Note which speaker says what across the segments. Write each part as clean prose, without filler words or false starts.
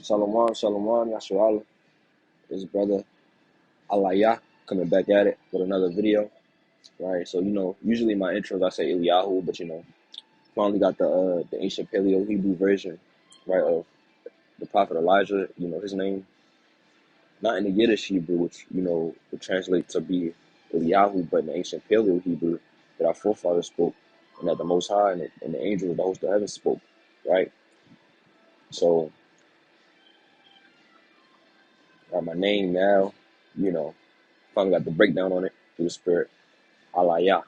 Speaker 1: Shalom, shalom, Yashua. His brother Alaya coming back at it with another video, right? So, usually my intros I say Eliyahu, but finally got the ancient Paleo Hebrew version, right, of the prophet Elijah, his name, not in the Yiddish Hebrew, which, would translate to be Eliyahu, but in the ancient Paleo Hebrew that our forefathers spoke, and that the Most High and the angels of the host of heaven spoke, right? So, got my name now, finally got the breakdown on it through the Spirit, Alaya.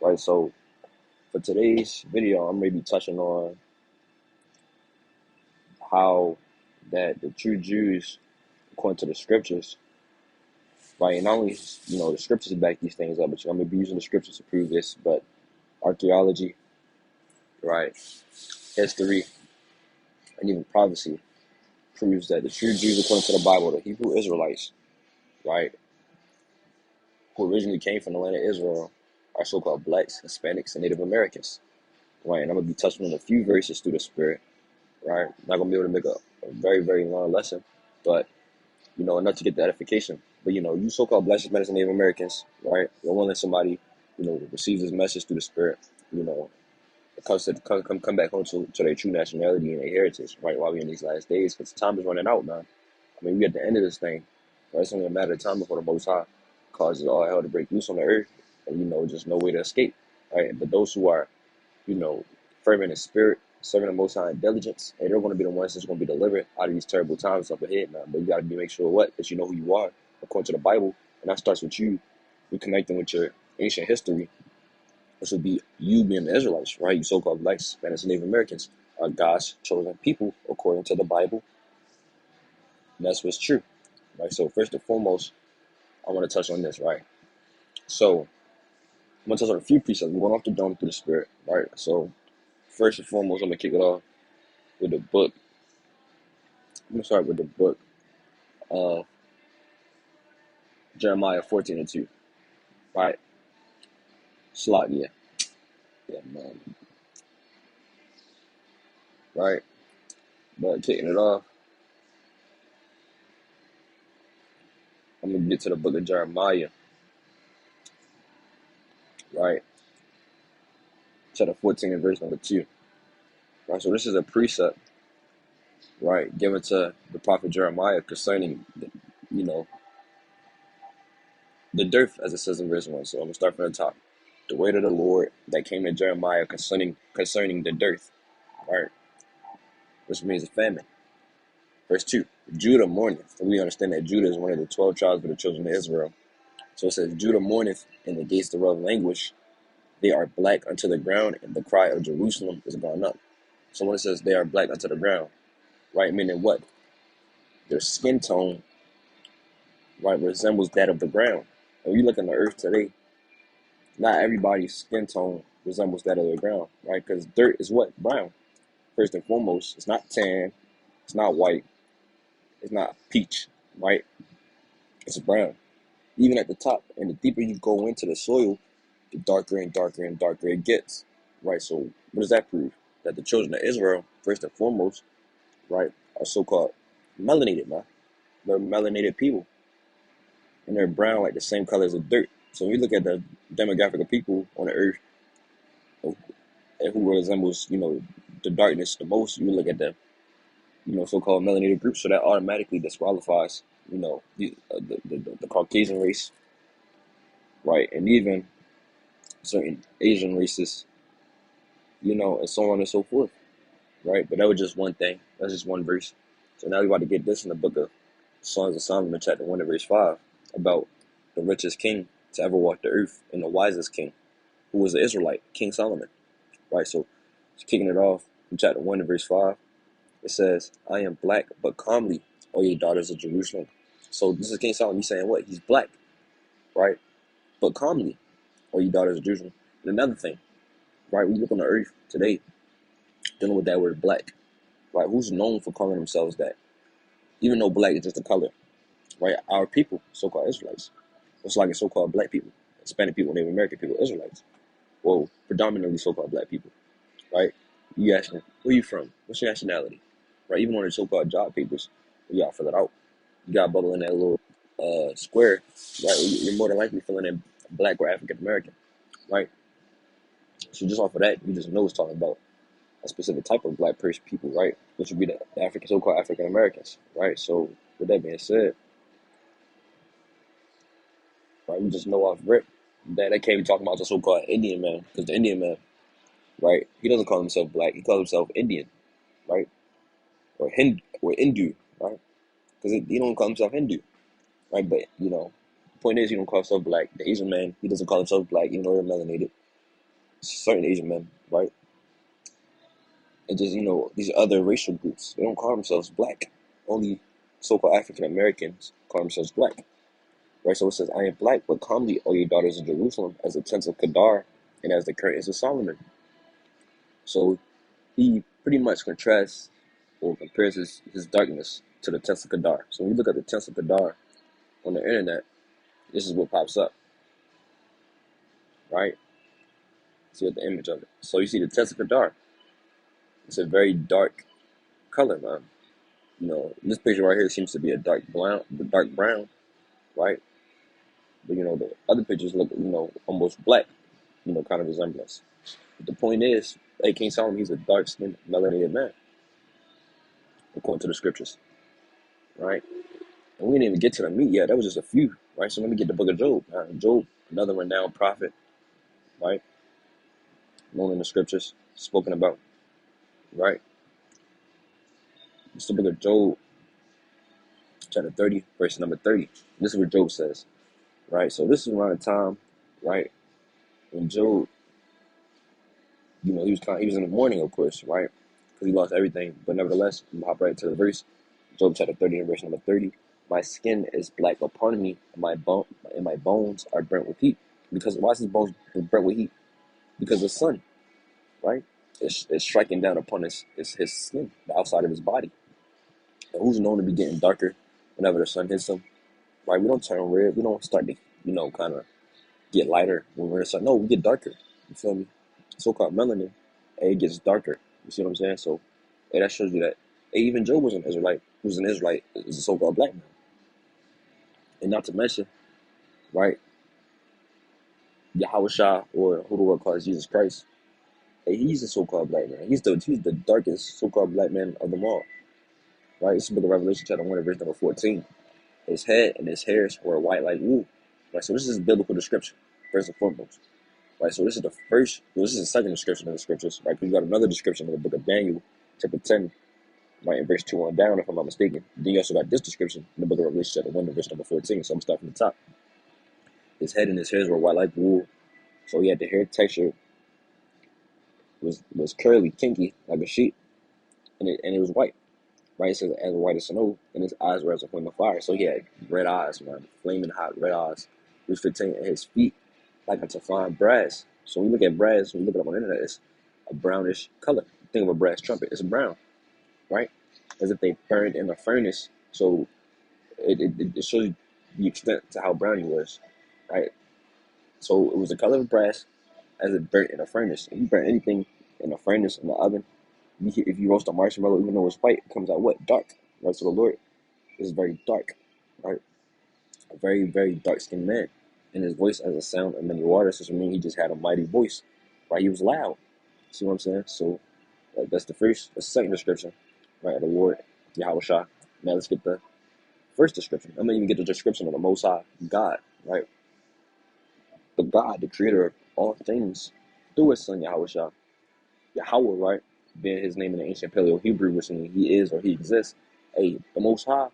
Speaker 1: Right, so for today's video, I'm going to be touching on how that the true Jews, according to the scriptures, right, and not only, the scriptures back these things up, but I'm going to be using the scriptures to prove this, but archaeology, right, history, and even prophecy proves that the true Jews, according to the Bible, the Hebrew Israelites, right, who originally came from the land of Israel, are so-called blacks, Hispanics, and Native Americans, right, and I'm going to be touching on a few verses through the Spirit, right, not going to be able to make a very, very long lesson, but enough to get the edification. But, you so-called black Hispanics and Native Americans, right, you're willing somebody, receives this message through the Spirit, come back home to their true nationality and their heritage, right, while we're in these last days, because time is running out, man. I mean, we at the end of this thing, right? It's only a matter of time before the Most High causes all hell to break loose on the earth, and, just no way to escape, right? But those who are, fervent in spirit, serving the Most High in diligence, and they're going to be the ones that's going to be delivered out of these terrible times up ahead, man. But you got to make sure that you know who you are according to the Bible, and that starts with you reconnecting with your ancient history, which would be you being the Israelites, right? You so-called blacks, Spanish, and Native Americans are God's chosen people according to the Bible, and that's what's true, right? So first and foremost, I want to touch on this, right? So I'm going to touch on a few precepts. We're going off the dome through the Spirit, right? So first and foremost, I'm going to kick it off with the book. I'm going to start with the book of Jeremiah 14:2, right? Slot, yeah, man, right? But kicking it off, I'm going to get to the book of Jeremiah, right? Chapter 14 and verse number 2, right? So this is a precept, right, given to the prophet Jeremiah concerning, the dearth, as it says in verse 1. So I'm going to start from the top. The word of the Lord that came to Jeremiah concerning the dearth, right, which means a famine. Verse 2, Judah mourneth. And we understand that Judah is one of the 12 tribes of the children of Israel. So it says, Judah mourneth, and the gates thereof languish. They are black unto the ground, and the cry of Jerusalem is gone up. So when it says they are black unto the ground, right, meaning what? Their skin tone, right, resembles that of the ground. And when you look on the earth today, not everybody's skin tone resembles that of the ground, right? Because dirt is what? Brown. First and foremost, it's not tan, it's not white, it's not peach, right? It's brown. Even at the top, and the deeper you go into the soil, the darker and darker and darker it gets, right? So what does that prove? That the children of Israel, first and foremost, right, are so-called melanated, man. They're melanated people, and they're brown like the same color as the dirt. So when you look at the demographic of people on the earth, and who resembles, the darkness the most, you look at the, so-called melanated group. So that automatically disqualifies, the Caucasian race, right, and even certain Asian races, and so on and so forth, right? But that was just one thing. That's just one verse. So now we're about to get this in the book of Songs of Solomon, chapter 1 and verse 5, about the richest king to ever walk the earth and the wisest king, who was the Israelite, King Solomon, right? So kicking it off from chapter 1 and verse 5, it says, I am black, but calmly, O ye daughters of Jerusalem. So this is King Solomon. He's saying what? He's black, right? But calmly, O ye daughters of Jerusalem. And another thing, right? We look on the earth today, dealing with that word black, right? Who's known for calling themselves that? Even though black is just a color, right? Our people, so-called Israelites, it's like so-called black people, Hispanic people, Native American people, Israelites. Well, predominantly so-called black people, right? You ask them, where you from? What's your nationality? right? Even on the so-called job papers, you gotta fill it out. You gotta bubble in that little square, right? You're more than likely filling in Black or African American, right? So just off of that, you just know it's talking about a specific type of Black person, people, right? Which would be the African, so-called African Americans, right? So with that being said, right, we just know off rip that they can't be talking about the so-called Indian man, because the Indian man, right, he doesn't call himself Black, he calls himself Indian, right? Or Hindu, right? Because he don't call himself Hindu, right? But the point is, he don't call himself Black. The Asian man, he doesn't call himself Black, even though they're melanated. Certain Asian men, right? And just these other racial groups, they don't call themselves Black. Only so-called African Americans call themselves Black, right? So it says, "I am Black, but calmly, O ye daughters of Jerusalem, as the tents of Kedar, and as the curtains of Solomon." So he pretty much contrasts or compares his darkness to the tents of Kedar. So when you look at the tents of Kedar on the internet, this is what pops up, right? See the image of it. So you see the tents of Kedar. It's a very dark color, man. This picture right here seems to be a dark brown, right? But the other pictures look, almost black, kind of resemblance. But the point is, King Solomon, he's a dark-skinned, melanated man, according to the scriptures, right? And we didn't even get to the meat yet. That was just a few, right? So let me get the book of Job. Job, another renowned prophet, right? Known in the scriptures, spoken about, right? It's the book of Job, chapter 30, verse number 30. This is what Job says, right? So this is around the time, right, when Job, he was in the mourning, of course, right? Because he lost everything. But nevertheless, I'm gonna hop right to the verse. Job chapter 30 and verse number 30. My skin is black upon me, and my bones are burnt with heat. Because why is his bones burnt with heat? Because the sun, right? It's striking down upon his skin, the outside of his body. And who's known to be getting darker whenever the sun hits him? Right? We don't turn red. We don't start to, kind of get lighter when we're in the sun. No, we get darker. You feel me? So-called melanin, it gets darker. You see what I'm saying? So, that shows you that even Job was an Israelite. He was an Israelite, is a so-called black man. And not to mention, right, Yahweh Shah, or who the world calls Jesus Christ, he's a so-called black man. He's the darkest so-called black man of them all. Right? It's the book of Revelation, chapter 1, verse number 14. His head and his hairs were white like wool. Right? So this is biblical description, first and foremost. Right? So this is the second description of the scriptures. Right? Because you got another description in the book of Daniel, chapter 10, right, in verse 2 on down, if I'm not mistaken. Then you also got this description in the book of Revelation, chapter 1, verse number 14. So I'm starting from the top. His head and his hairs were white like wool. So he had the hair texture was curly, kinky, like a sheet, and it was white. Right? It says as white as snow, and his eyes were as a flame of fire. So he had red eyes, man, flaming hot red eyes. Verse 15, and his feet like unto fine brass. So when you look at brass, when you look it up on the internet, it's a brownish color. Think of a brass trumpet, it's brown, right? As if they burned in a furnace. So it shows you the extent to how brown he was, right? So it was the color of brass as it burnt in a furnace. If you burn anything in a furnace, in the oven, if you roast a marshmallow, even though it's white, it comes out what? Dark. Right? So the Lord is very dark, right? A very, very dark-skinned man. And his voice as a sound of many waters, which means he just had a mighty voice, right? He was loud. See what I'm saying? So that's the second description, right? The Lord, Yahweh Shah. Now let's get the first description. I'm gonna even get the description of the Most High God, right? The God, the creator of all things, through his son Yahweh Shah. Yahweh, right? Being his name in the ancient Paleo Hebrew, which means he is or he exists. Hey, the Most High,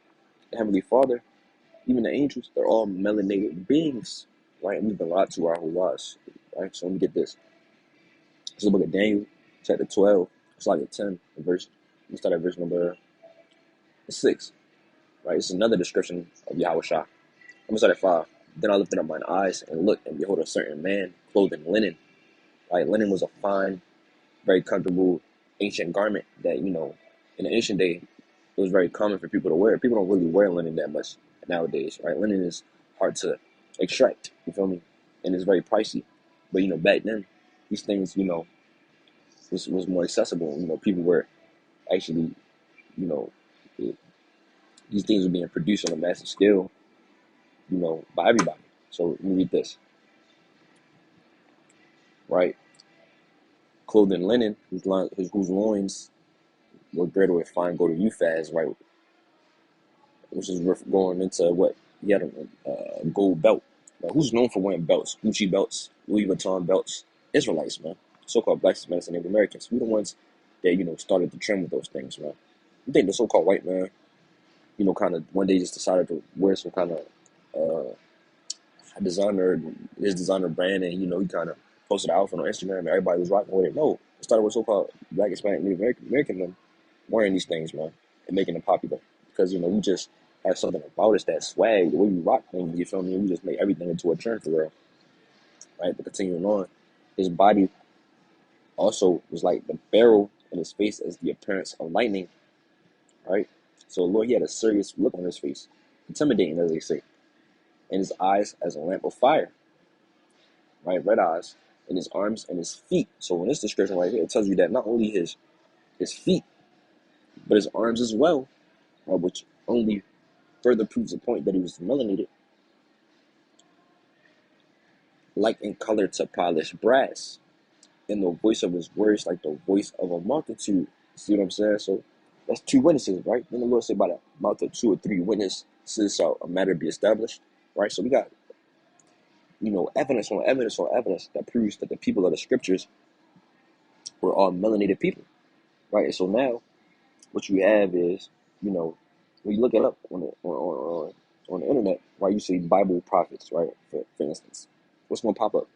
Speaker 1: the Heavenly Father, even the angels, they're all melanated beings, right? And we've been lied to our whole lives, right? So let me get this. This is the book of Daniel, chapter 12, it's like a 10, verse. We start at verse number 6, right? It's another description of Yahweh Shah. I'm gonna start at 5. Then I lifted up mine eyes and looked, and behold, a certain man clothed in linen. Right? Linen was a fine, very comfortable ancient garment that, in the ancient day, it was very common for people to wear. People don't really wear linen that much nowadays, right? Linen is hard to extract, you feel me? And it's very pricey. But, back then, these things, was more accessible. People were actually you know, it, these things were being produced on a massive scale, by everybody. So let me read this, right? Clothing linen, whose loins were girded with fine gold of Uphaz, right? Which is going into what he had a gold belt. Now, who's known for wearing belts? Gucci belts, Louis Vuitton belts. Israelites, man. So-called black Hispanics and Native Americans. We the ones that started the trend with those things, man. You think the so-called white man, kind of one day just decided to wear some kind of designer, his designer brand, and he kind of posted an outfit on Instagram, and everybody was rocking with it. No, it started with so-called black Hispanic Native American men wearing these things, man, and making them popular because we just have something about us, that swag, the way we rock things. You feel me? We just make everything into a trend for real, right? But continuing on, his body also was like the barrel, and his face as the appearance of lightning, right? So Lord, he had a serious look on his face, intimidating as they say, and his eyes as a lamp of fire, right? Red eyes, and his arms and his feet. So in this description right here, it tells you that not only his feet, but his arms as well, which only further proves the point that he was melanated, like in color to polished brass, and the voice of his words like the voice of a multitude. See what I'm saying? So that's two witnesses, right? Then the Lord said, by the mouth of two or three witnesses shall a matter be established, right? So we got, evidence on evidence on evidence that proves that the people of the scriptures were all melanated people, right? And so now what you have is, when you look it up on the internet, right, you see Bible prophets, right? For instance, what's going to pop up?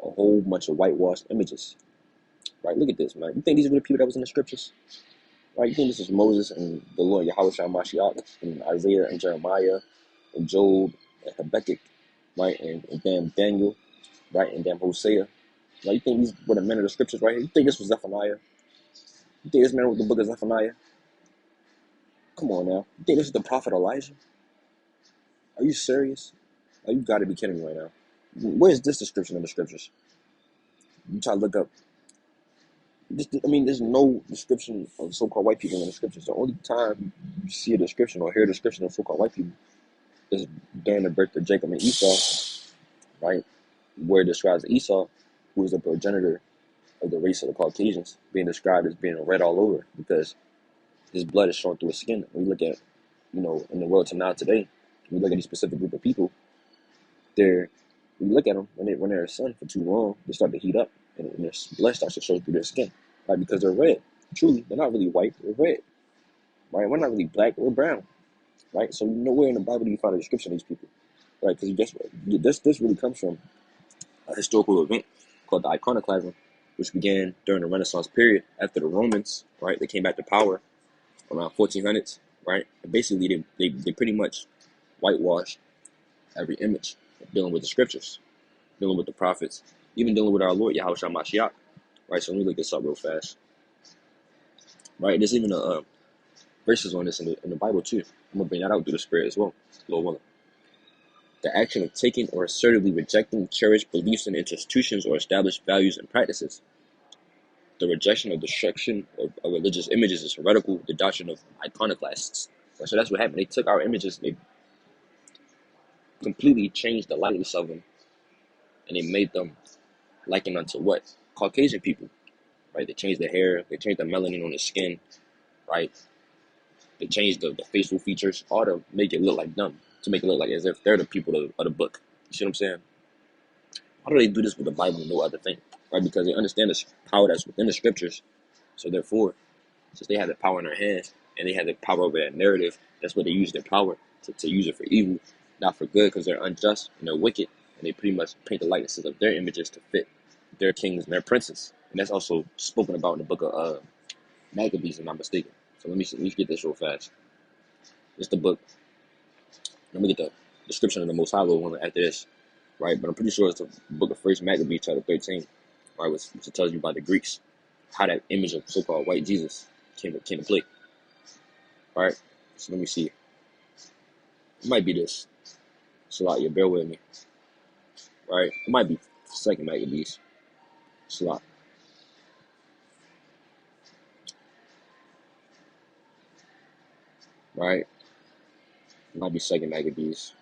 Speaker 1: A whole bunch of whitewashed images, right? Look at this, man. You think these were the people that was in the scriptures, right? You think this is Moses and the Lord Yahweh Mashiach and Isaiah and Jeremiah and Job and Habakkuk, right? And damn Daniel, right? And damn Hosea. Right? You think these were the men of the scriptures right here? You think this was Zephaniah? You think this man wrote the book of Zephaniah? Come on now. You think this is the prophet Elijah? Are you serious? Oh, you got to be kidding me right now. Where's this description in the scriptures? You try to look up. There's no description of so-called white people in the scriptures. The only time you see a description or hear a description of so-called white people is during the birth of Jacob and Esau, right? Where it describes Esau, who is the progenitor of the race of the Caucasians, being described as being red all over because his blood is shown through his skin. When you look at, in the world to now today, when you look at these specific group of people, when you look at them, when they're sun for too long, they start to heat up, and their blood starts to show through their skin, right? Because they're red. Truly, they're not really white, they're red, right? We're not really black, we're brown, right? So nowhere in the Bible do you find a description of these people, right? Because guess what? This really comes from a historical event called the iconoclasm, which began during the Renaissance period after the Romans, right? They came back to power around 1400s, right? And basically, they pretty much whitewashed every image, dealing with the scriptures, dealing with the prophets, even dealing with our Lord Yahweh Mashiach, right? So let me look this up real fast, right? There's even verses on this in the Bible too. I'm gonna bring that out through the Spirit as well, Lord willing. The action of taking or assertively rejecting cherished beliefs and institutions or established values and practices. The rejection or destruction of religious images is heretical. The doctrine of iconoclasts. So that's what happened. They took our images, they completely changed the likeness of them, and they made them likened unto what? Caucasian people, right? They changed the hair, they changed the melanin on the skin, right? They changed the facial features, all to make it look like them, to make it look like as if they're the people of the book. You see what I'm saying? How do they do this with the Bible and no other thing, right? Because they understand the power that's within the scriptures. So therefore, since they have the power in their hands and they have the power over that narrative, that's what they use their power to use it for evil, not for good, because they're unjust and they're wicked, and they pretty much paint the likenesses of their images to fit their kings and their princes. And that's also spoken about in the book of Maccabees, if I'm not mistaken. So let me get this real fast. It's the book. Let me get the description of the Most High Lord one after this, right? But I'm pretty sure it's the book of First Maccabees, chapter 13, right? Which tells you about the Greeks, how that image of so-called white Jesus came to play. All right, so let me see. It might be this. Salak, bear with me. All right, it might be second Maccabees. Salak. right? It might be Second Maccabees.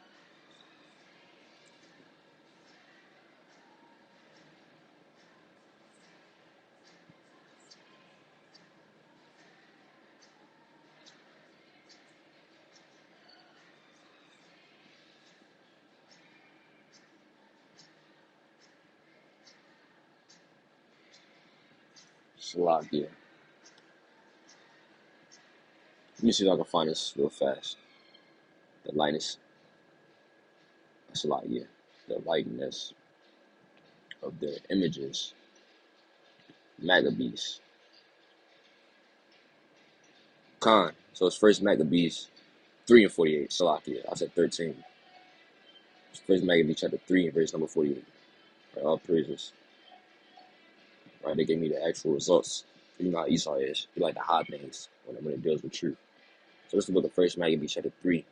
Speaker 1: Salakia. Let me see if I can find this real fast. The lightness. Salakia. The likeness of the images. Maccabees. Khan. So it's First Maccabees 3 and 48. Salakia. I said 13. It's First Maccabees chapter 3 and verse number 48. Right, all praises. Right, they gave me the actual results. You know how Esau is. He like to hide things when it deals with truth. So this is the book of First Maccabees chapter 3,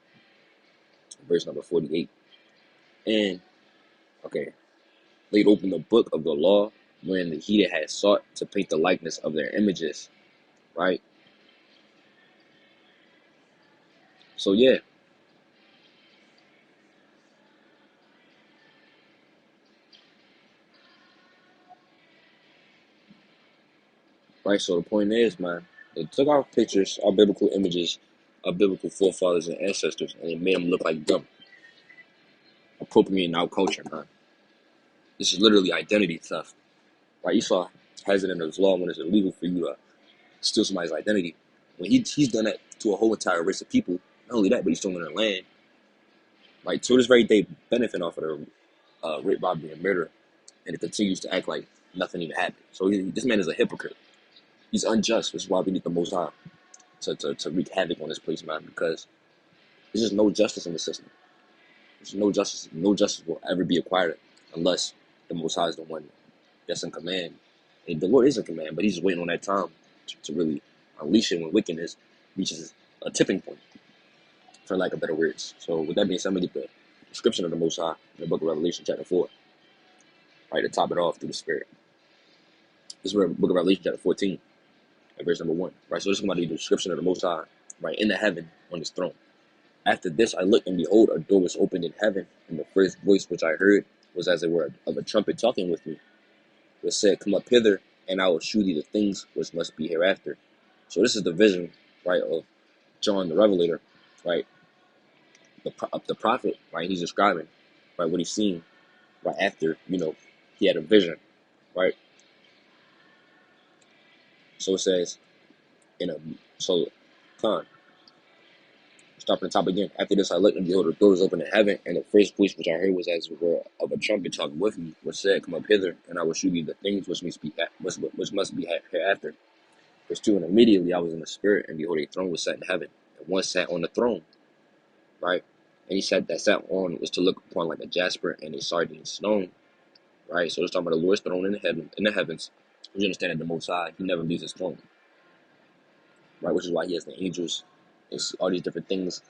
Speaker 1: verse number 48. And, okay, laid open the book of the law when the heathen had sought to paint the likeness of their images. Right? So, yeah. Right? So the point is, man, they took our pictures, our biblical images, our biblical forefathers and ancestors, and they made them look like them. Appropriating our culture, man. This is literally identity theft. Right? Esau has it in his law when it's illegal for you to steal somebody's identity. When he's done that to a whole entire race of people, not only that, but he's stolen their land. Like, to this very day, benefit off of the rape, robbery, and murder, and it continues to act like nothing even happened. So this man is a hypocrite. He's unjust, which is why we need the Most High to wreak havoc on this place, man, because there's just no justice in the system. There's no justice. No justice will ever be acquired unless the Most High is the one that's in command. And the Lord is in command, but he's just waiting on that time to really unleash it when wickedness reaches a tipping point, for lack of better words. So with that being said, I'm going to get the description of the Most High in the book of Revelation chapter 4, right, to top it off through the Spirit. This is the book of Revelation chapter 14, verse number 1, right? So this is going to be the description of the Most High, right, in the heaven on his throne. After this I looked, and behold, a door was opened in heaven, and the first voice which I heard was as it were of a trumpet talking with me, which said, Come up hither, and I will shew thee the things which must be hereafter. So this is the vision, right, of John the Revelator, right, the prophet, right? He's describing, right, what he's seen, right after, he had a vision, right? So it says, Khan, start from the top again. After this I looked, and behold, the door was open in heaven, and the first voice which I heard was as it were of a trumpet talking with me, which said, Come up hither, and I will shew thee the things which must be hereafter. Verse 2, and immediately I was in the spirit, and behold, a throne was set in heaven, and one sat on the throne, right? And he said that sat on was to look upon like a jasper and a sardine stone, right? So it's talking about the Lord's throne in the heavens. You understand that the Most High, he never leaves his throne, right? Which is why he has the angels and all these different things,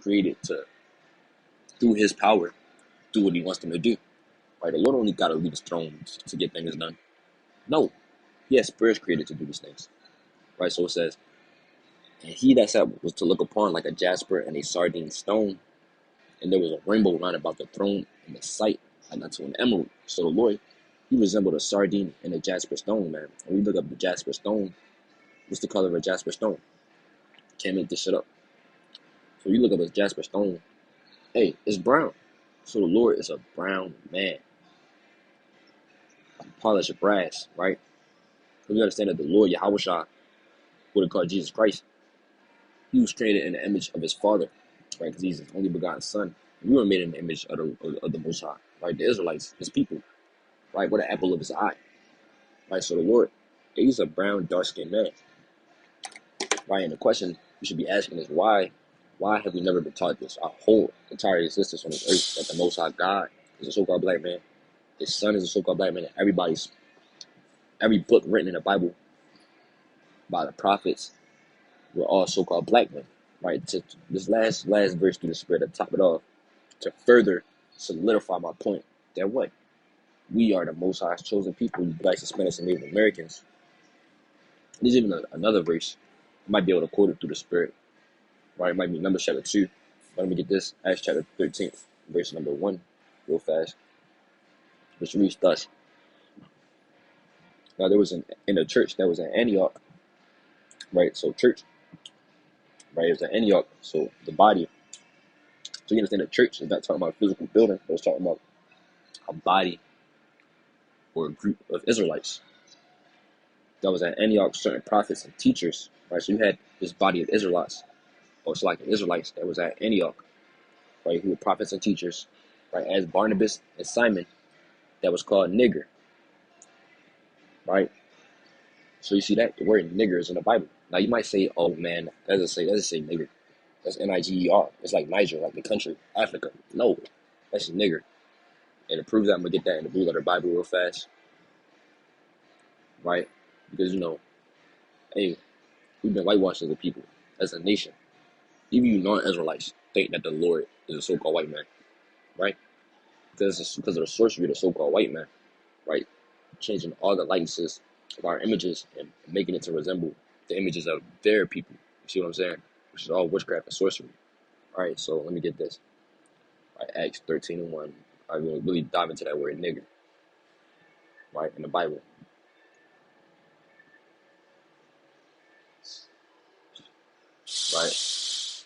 Speaker 1: created to, through his power, do what he wants them to do, right? The Lord only got to leave his throne to get things done. No, he has spirits created to do these things, right? So it says, and he that sat was to look upon like a jasper and a sardine stone, and there was a rainbow round about the throne in the sight, like unto an emerald. So the Lord, he resembled a sardine and a jasper stone, man. When we look up the jasper stone, what's the color of a jasper stone? Can't make this shit up. So you look up a jasper stone, hey, it's brown. So the Lord is a brown man, polished brass, right? So we understand that the Lord, Yahushua, who they call Jesus Christ, he was created in the image of his Father, right? Because he's his only begotten Son. We were made in the image of the Most High, right? The Israelites, his people, right? With the apple of his eye, right? So the Lord, he's a brown, dark-skinned man, right? And the question we should be asking is why have we never been taught this? Our whole entire existence on this earth, that the Most High God is a so-called black man, his Son is a so-called black man, and every book written in the Bible by the prophets were all so-called black men, right? To this last verse through the Spirit to top it off, to further solidify my point that what? We are the Most High's chosen people, you blacks, Hispanics, and Native Americans. There's even another verse. I might be able to quote it through the Spirit. right? It might be Numbers chapter 2. But let me get this. Acts chapter 13, verse number 1, real fast, which reads thus. Now there was in a church that was in Antioch, right? So church, right? It was in Antioch. So the body. So you understand the church is not talking about a physical building, but it's talking about a body or a group of Israelites. That was at Antioch, certain prophets and teachers, right? So you had this body of Israelites, or it's like the Israelites that was at Antioch, right? Who were prophets and teachers, right? As Barnabas and Simon, that was called nigger, right? So you see that the word nigger is in the Bible. Now you might say, oh man, that doesn't say nigger. That's Niger. It's like Niger, like the country, Africa. No, that's nigger. And to prove that, I'm gonna get that in the Blue Letter Bible real fast, right? Because hey, we've been whitewashed as a people, as a nation. Even you non-Israelites think that the Lord is a so-called white man, right? Because of the sorcery of the so-called white man, right? Changing all the likenesses of our images and making it to resemble the images of their people. You see what I'm saying? Which is all witchcraft and sorcery. All right, so let me get this. Right, Acts 13:1. I'm going to really dive into that word nigger, right, in the Bible. Right?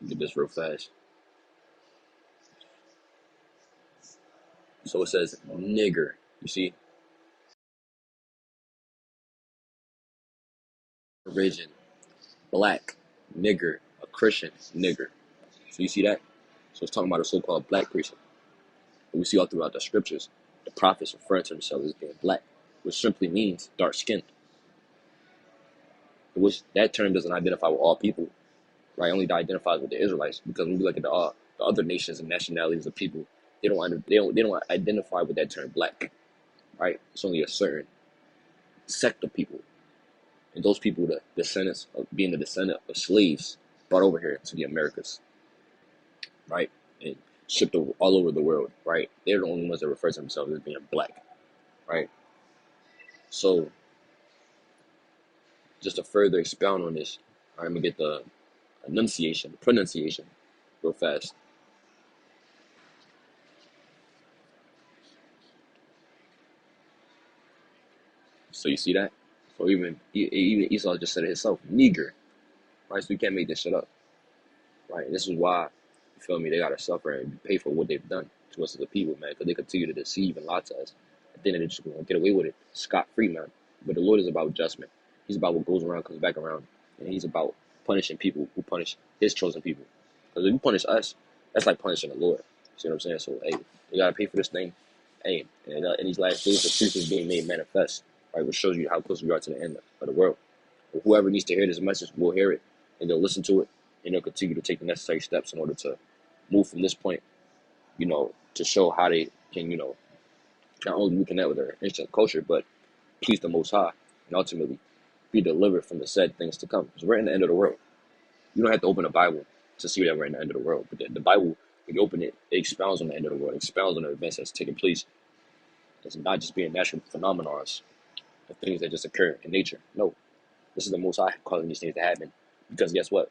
Speaker 1: Get this real fast. So it says nigger. You see? Origin. Black. Nigger. A Christian. Nigger. So you see that? So it's talking about a so-called black person. And we see all throughout the scriptures, the prophets referring to themselves as being black, which simply means dark skinned. Which that term doesn't identify with all people, right? It only identifies with the Israelites. Because when we look at the other nations and nationalities of people, they don't identify with that term black, right? It's only a certain sect of people, and those people, the descendants of being the descendant of slaves brought over here to the Americas, right, and shipped all over the world, right? They're the only ones that refer to themselves as being black, right? So just to further expound on this, I'm gonna get the pronunciation, real fast. So you see that? So even Esau just said it himself, Neger, right? So you can't make this shit up, right? And this is why, you feel me? They gotta suffer and pay for what they've done to us as a people, man, because they continue to deceive and lie to us. At the end, they're just gonna get away with it scot free, man. But the Lord is about judgment. He's about what goes around comes back around, and He's about punishing people who punish His chosen people. Because if you punish us, that's like punishing the Lord. See what I'm saying? So hey, you gotta pay for this thing. Hey, and in these last days, the truth is being made manifest, right? Which shows you how close we are to the end of the world. But whoever needs to hear this message will hear it, and they'll listen to it, and they'll continue to take the necessary steps in order to move from this point, to show how they can, not only reconnect with their ancient culture, but please the Most High, and ultimately be delivered from the said things to come. Because we're in the end of the world. You don't have to open the Bible to see that we're in the end of the world. But the Bible, when you open it, it expounds on the end of the world. It expounds on the events that's taking place. It's not just being natural phenomena, the things that just occur in nature. No, this is the Most High causing these things to happen. Because guess what?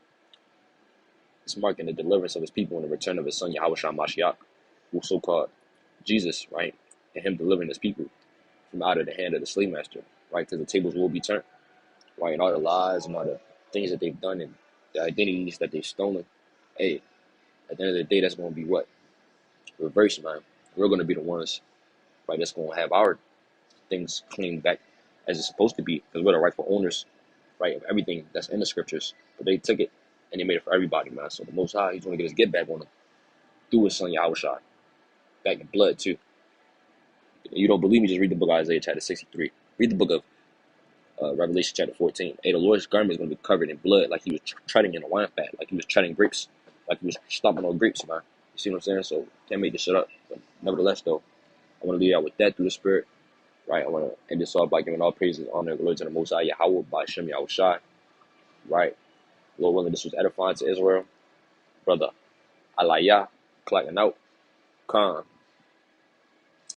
Speaker 1: It's marking the deliverance of His people and the return of His Son, Yahushua Mashiach, who's so-called Jesus, right? And Him delivering His people from out of the hand of the slave master, right? Because the tables will be turned, right? And all the lies and all the things that they've done and the identities that they've stolen. Hey, at the end of the day, that's going to be what? Reverse, man. We're going to be the ones, right, that's going to have our things claimed back as it's supposed to be, because we're the rightful owners, right, of everything that's in the scriptures. But they took it and they made it for everybody, man. So the Most High, He's going to get His get back on them through His Son Yahushua, back in blood too. If you don't believe me, just read the book of Isaiah chapter 63. Read the book of Revelation chapter 14. Hey, the Lord's garment is going to be covered in blood, like He was treading in a wine fat, like He was treading grapes, like He was stomping on grapes, man. You see what I'm saying? So can't make this shit up. But nevertheless, though, I want to leave out with that through the Spirit. Right, I want to end this off by giving all praises, honor, and glory to the Most High Yahweh by Shem Yahushai. Right, Lord willing, this was edifying to Israel. Brother Aliyah, clacking out. Khan.